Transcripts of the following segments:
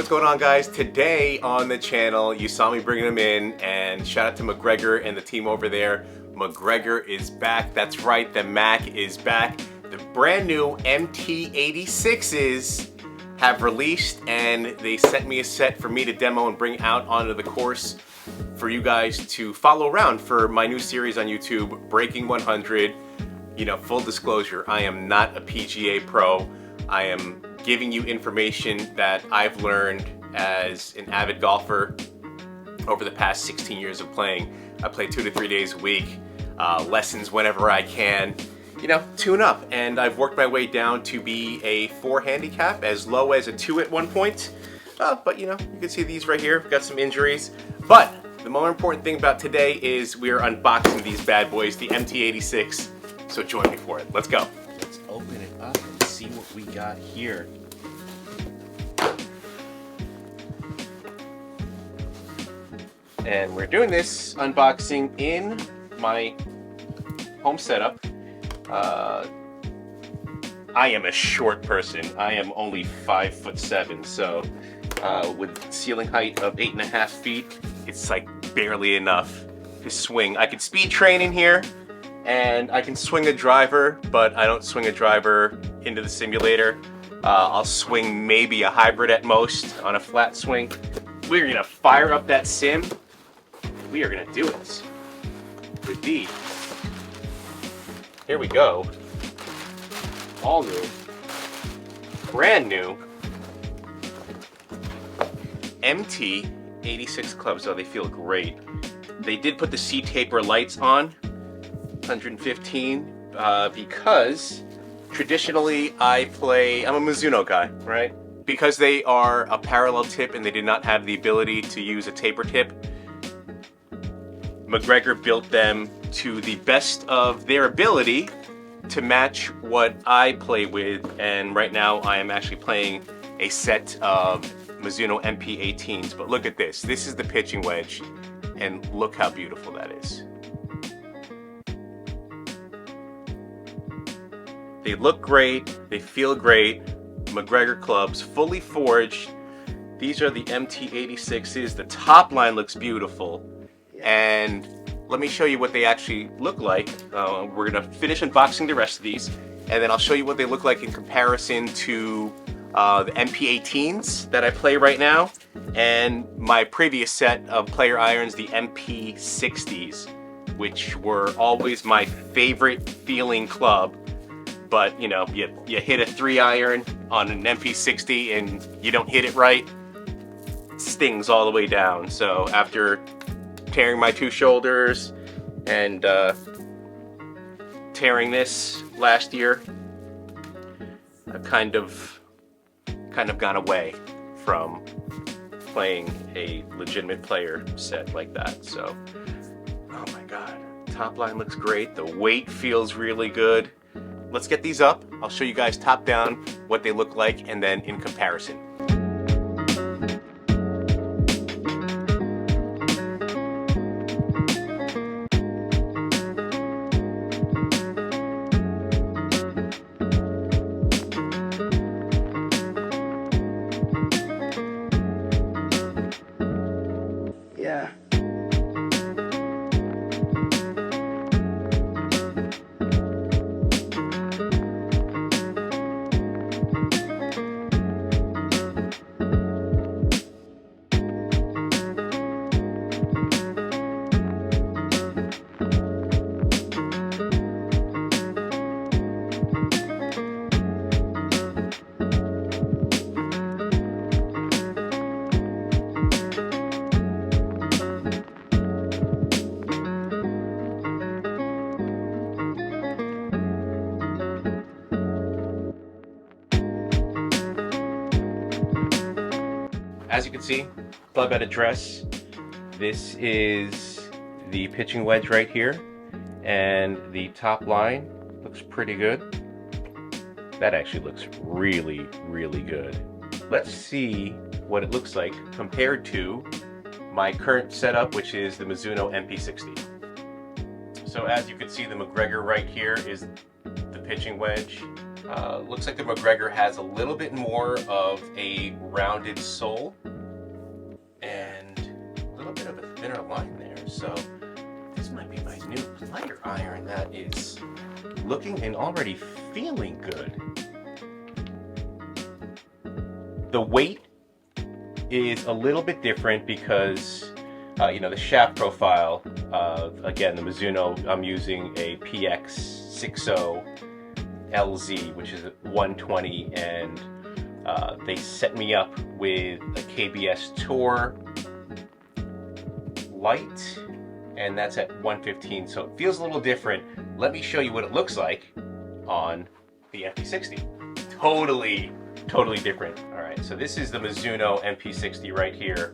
what's going on, guys? Today on the channel, you saw me bringing them in, and shout out to MacGregor and the team over there. MacGregor is back. That's right, the Mac is back. The brand new MT86s have released, and they sent me a set for me to demo and bring out onto the course for you guys to follow around for my new series on YouTube, Breaking 100. You know, full disclosure, I am not a PGA pro. I am giving you information that I've learned as an avid golfer over the past 16 years of playing. I play 2 to 3 days a week, lessons whenever I can, you know, tune up. And I've worked my way down to be a 4 handicap, as low as a 2 at one point. But you know, you can see these right here, got some injuries. But the more important thing about today is we are unboxing these bad boys, the MT86. So join me for it. Let's go. Let's open it up and see what we got here. And we're doing this unboxing in my home setup. I am a short person. I am only 5'7", so with ceiling height of 8.5 feet, it's like barely enough to swing. I can speed train in here, and I can swing a driver, but I don't swing a driver into the simulator. I'll swing maybe a hybrid at most on a flat swing. We're gonna fire up that sim. We are gonna do it with these. Here we go. All new, brand new MT86 clubs. Oh, they feel great. They did put the C-taper lights on, 115, because traditionally I'm a Mizuno guy, right? Because they are a parallel tip and they did not have the ability to use a taper tip, MacGregor built them to the best of their ability to match what I play with, and right now I am actually playing a set of Mizuno MP18s. But look at this. This is the pitching wedge, and look how beautiful that is. They look great, they feel great. MacGregor clubs, fully forged. These are the MT86s. The top line looks beautiful. And let me show you what they actually look like. We're gonna finish unboxing the rest of these, and then I'll show you what they look like in comparison to the MP18s that I play right now, and my previous set of player irons, the MP60s, which were always my favorite feeling club. But you know, you hit a 3-iron on an MP60 and you don't hit it right, it stings all the way down. So after tearing my 2 shoulders and tearing this last year, I've kind of gone away from playing a legitimate player set like that. So, oh my god, top line looks great. The weight feels really good. Let's get these up. I'll show you guys top down what they look like, and then in comparison. Yeah. As you can see, club at address. This is the pitching wedge right here, and the top line looks pretty good. That actually looks really, really good. Let's see what it looks like compared to my current setup, which is the Mizuno MP60. So as you can see, the MacGregor right here is the pitching wedge. Looks like the MacGregor has a little bit more of a rounded sole and a little bit of a thinner line there. So this might be my new plier iron that is looking and already feeling good. The weight is a little bit different because you know, the shaft profile of, again, the Mizuno, I'm using a PX60 LZ, which is 120, and they set me up with a KBS Tour light, and that's at 115, so it feels a little different. Let me show you what it looks like on the MP60. Totally different. All right, so this is the Mizuno MP60 right here,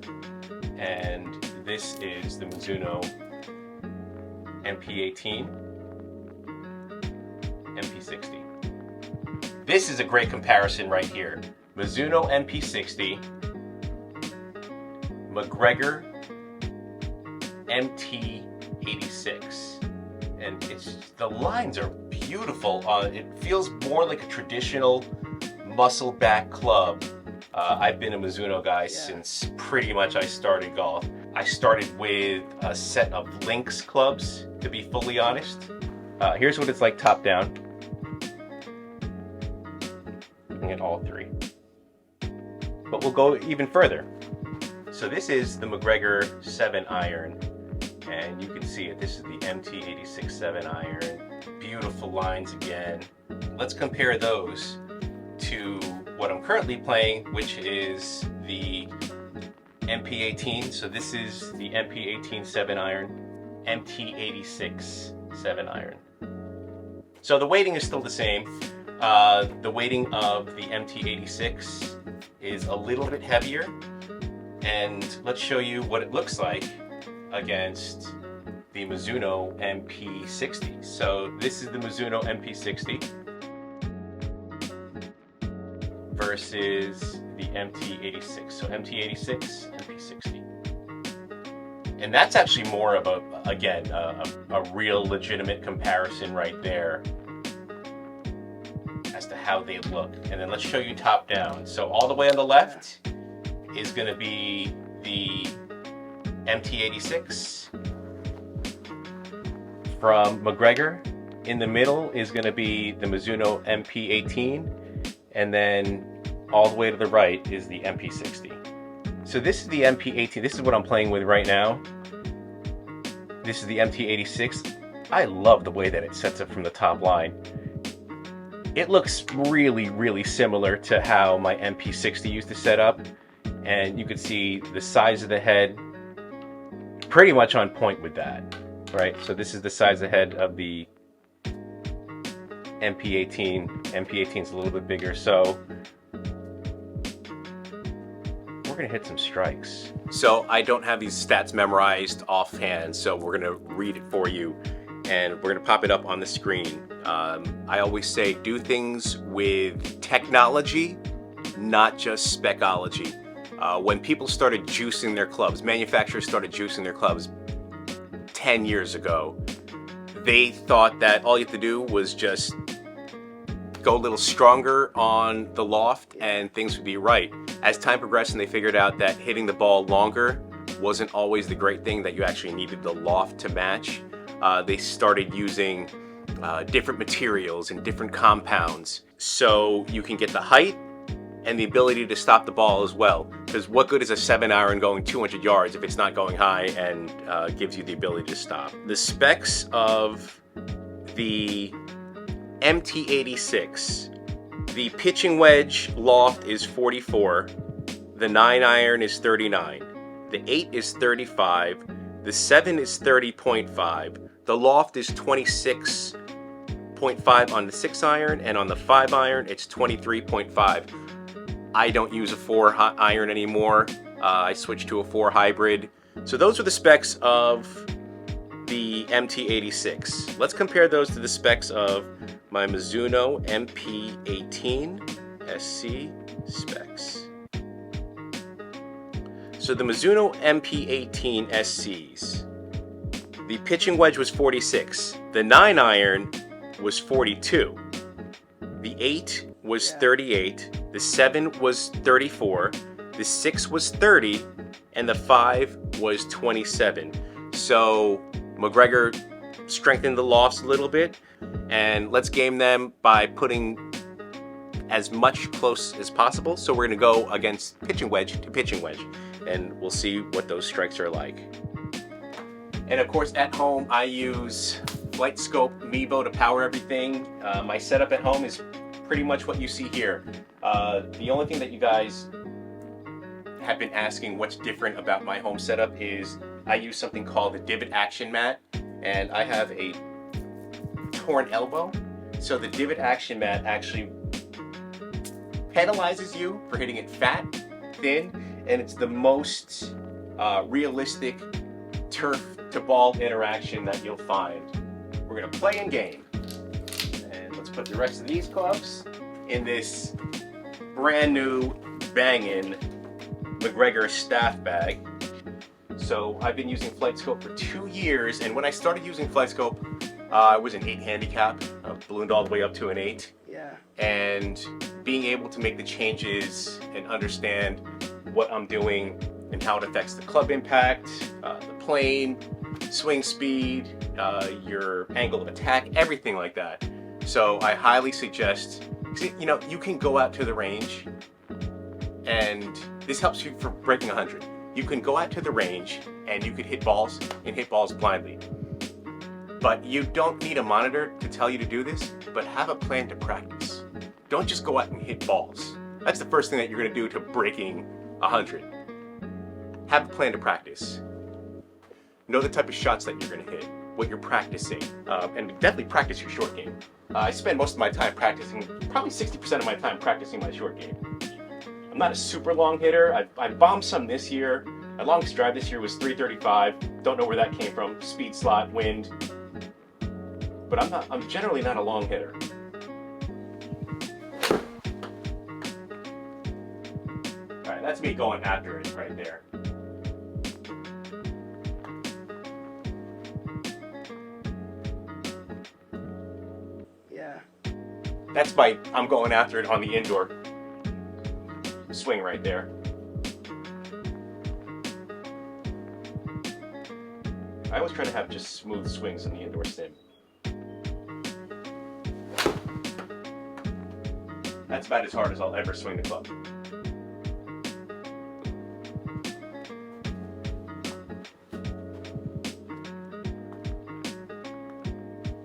and this is the Mizuno MP18, MP60. This is a great comparison right here. Mizuno MP60, MacGregor MT86. And the lines are beautiful. It feels more like a traditional muscle back club. I've been a Mizuno guy since pretty much I started golf. I started with a set of Lynx clubs, to be fully honest. Here's what it's like top down. Looking at all three. But we'll go even further. So this is the MacGregor 7 iron, and you can see it. This is the MT86 7 iron. Beautiful lines again. Let's compare those to what I'm currently playing, which is the MP18. So this is the MP18 7 iron, MT86 7 iron. So the weighting is still the same. The weighting of the MT86 is a little bit heavier, and let's show you what it looks like against the Mizuno MP60. So this is the Mizuno MP60 versus the MT86. So MT86, MP60. And that's actually more of a, again, a real legitimate comparison right there as to how they look. And then let's show you top down. So all the way on the left is going to be the MT86 from MacGregor. In the middle is going to be the Mizuno MP18, and then all the way to the right is the MP60. So this is the MP18. This is what I'm playing with right now. This is the MT86. I love the way that it sets up from the top line. It looks really similar to how my MP60 used to set up, and you can see the size of the head pretty much on point with that, right? So this is the size of the head of the MP18. MP18 is a little bit bigger, so we're gonna hit some strikes. So I don't have these stats memorized offhand, so we're gonna read it for you, and we're gonna pop it up on the screen. I always say do things with technology, not just specology. When people started juicing their clubs, manufacturers started juicing their clubs 10 years ago, they thought that all you had to do was just go a little stronger on the loft and things would be right. As time progressed and they figured out that hitting the ball longer wasn't always the great thing, that you actually needed the loft to match, they started using different materials and different compounds so you can get the height and the ability to stop the ball as well. Because what good is a 7 iron going 200 yards if it's not going high and gives you the ability to stop? The specs of the MT86, the pitching wedge loft is 44, the 9 iron is 39, the 8 is 35, the 7 is 30.5, the loft is 26.5 on the 6 iron, and on the 5 iron it's 23.5. I don't use a 4 iron anymore. I switched to a 4 hybrid. So those are the specs of the MT86. Let's compare those to the specs of my Mizuno MP18 SC specs. So the Mizuno MP18 SCs, the pitching wedge was 46. The 9 iron was 42. The 8 was 38, the 7 was 34, the 6 was 30, and the 5 was 27. So MacGregor strengthened the lofts a little bit, and let's game them by putting as much close as possible. So we're gonna go against pitching wedge to pitching wedge, and we'll see what those strikes are like. And of course, at home, I use Flightscope Mevo to power everything. My setup at home is pretty much what you see here. The only thing that you guys have been asking what's different about my home setup is I use something called the divot action mat, and I have a torn elbow. So the divot action mat actually penalizes you for hitting it fat, thin, and it's the most realistic turf to ball interaction that you'll find. We're gonna play in game. And let's put the rest of these clubs in this brand new bangin' MacGregor staff bag. So I've been using Flightscope for 2 years, and when I started using Flightscope, I was an 8 handicap. I ballooned all the way up to an 8. Yeah. And being able to make the changes and understand what I'm doing and how it affects the club impact, the plane, swing speed, your angle of attack, everything like that. So I highly suggest, you know, you can go out to the range, and this helps you for breaking 100. You can go out to the range and you could hit balls and hit balls blindly. But you don't need a monitor to tell you to do this, but have a plan to practice. Don't just go out and hit balls. That's the first thing that you're gonna do to breaking 100. Have a plan to practice. Know the type of shots that you're gonna hit, what you're practicing, and definitely practice your short game. I spend most of my time practicing, probably 60% of my time practicing my short game. I'm not a super long hitter. I bombed some this year. My longest drive this year was 335. Don't know where that came from. Speed slot, wind. But I'm generally not a long hitter. All right, that's me going after it right there. Yeah. That's I'm going after it on the indoor swing right there. I always try to have just smooth swings in the indoor sim. That's about as hard as I'll ever swing the club.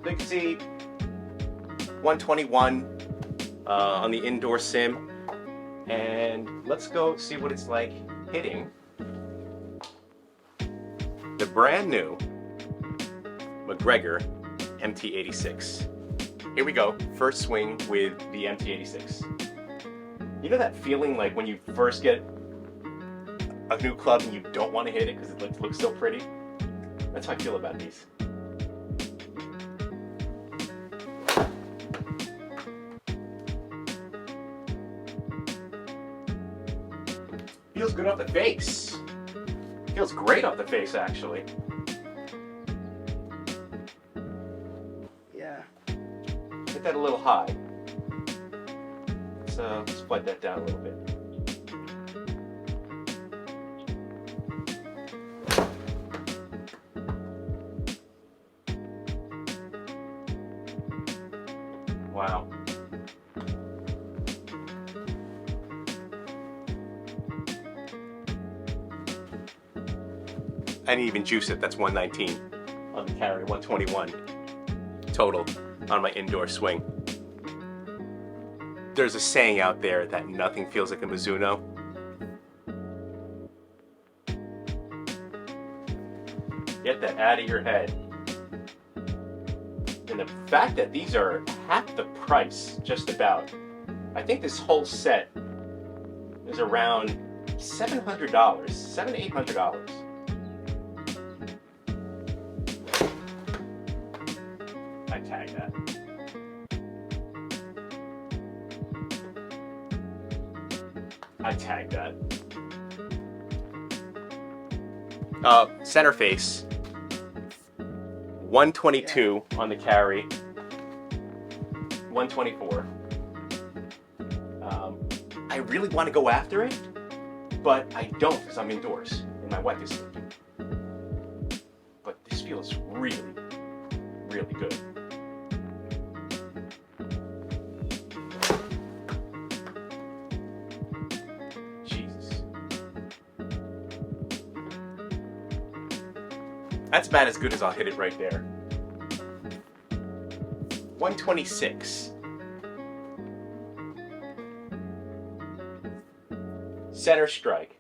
So you can see 121 on the indoor sim. And let's go see what it's like hitting the brand new MacGregor MT86. Here we go, first swing with the MT86. You know that feeling like when you first get a new club and you don't want to hit it because it looks so pretty? That's how I feel about these. Feels good off the face. Feels great off the face, actually. Yeah. Hit that a little high. Let's flight that down a little bit. Wow. I didn't even juice it. That's 119 on the carry, 121 total on my indoor swing. There's a saying out there that nothing feels like a Mizuno. Get that out of your head. And the fact that these are half the price, just about. I think this whole set is around $700, $700 to $800. I tag that. I tagged that. Center face. 122 on the carry. 124. I really want to go after it, but I don't because I'm indoors and my wife is sleeping. But this feels really, really good. Jesus. That's about as good as I'll hit it right there. 126. Center strike.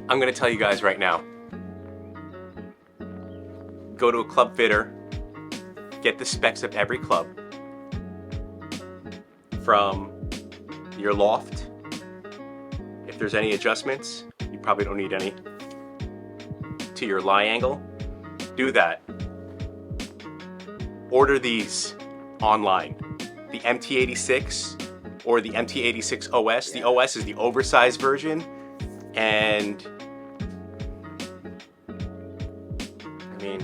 I'm gonna tell you guys right now. Go to a club fitter, get the specs of every club from your loft. If there's any adjustments, you probably don't need any, to your lie angle, do that. Order these online. The MT86 or the MT86 OS. The OS is the oversized version, and I mean,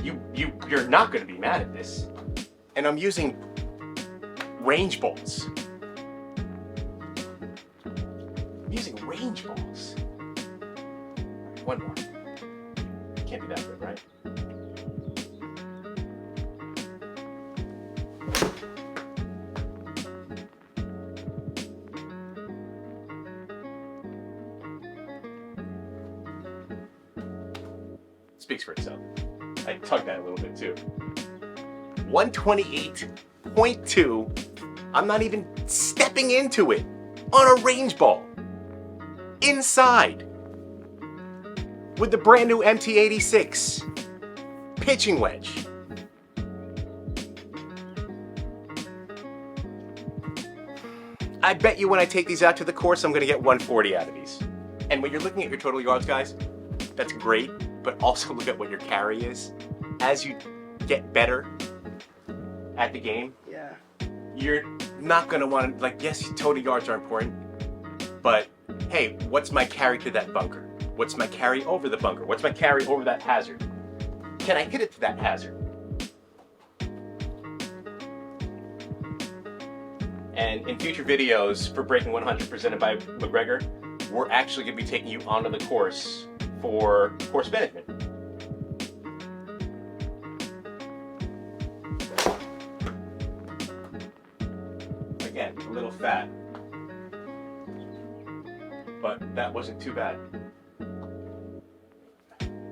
you're not going to be mad at this. And I'm using range balls. I'm using range balls. One more. Can't be that good, right? Speaks for itself. I tugged that a little bit too. 128.2. I'm not even stepping into it on a range ball. Inside. With the brand new MT86 pitching wedge. I bet you when I take these out to the course, I'm gonna get 140 out of these. And when you're looking at your total yards, guys, that's great, but also look at what your carry is. As you get better at the game, Yeah. you're not gonna want to, like, yes, total yards are important, but hey, what's my carry to that bunker? What's my carry over the bunker? What's my carry over that hazard? Can I hit it to that hazard? And in future videos for Breaking 100 presented by MacGregor, we're actually going to be taking you onto the course for course management. Again, a little fat, but that wasn't too bad.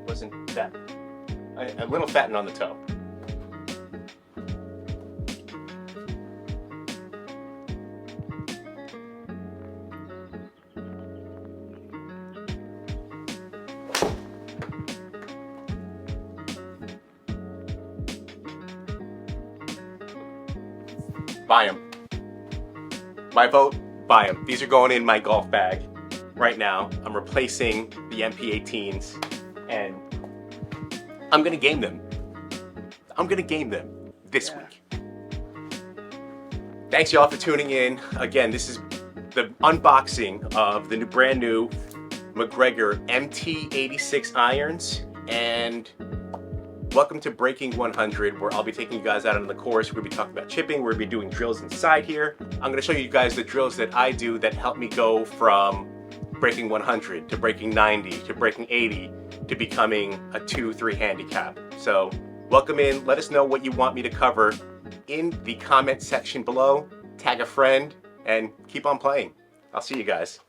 Wasn't that a little fattened on the toe. Buy them. My vote, buy them. These are going in my golf bag right now. I'm replacing the MP18s, and I'm gonna game them. I'm gonna game them this week. Thanks y'all for tuning in. Again, this is the unboxing of the brand new MacGregor MT86 irons, and welcome to Breaking 100, where I'll be taking you guys out on the course. We're gonna be talking about chipping. We're gonna be doing drills inside here. I'm gonna show you guys the drills that I do that help me go from breaking 100 to breaking 90 to breaking 80 to becoming a 2-3 handicap. So welcome in. Let us know what you want me to cover in the comment section below. Tag a friend and keep on playing. I'll see you guys.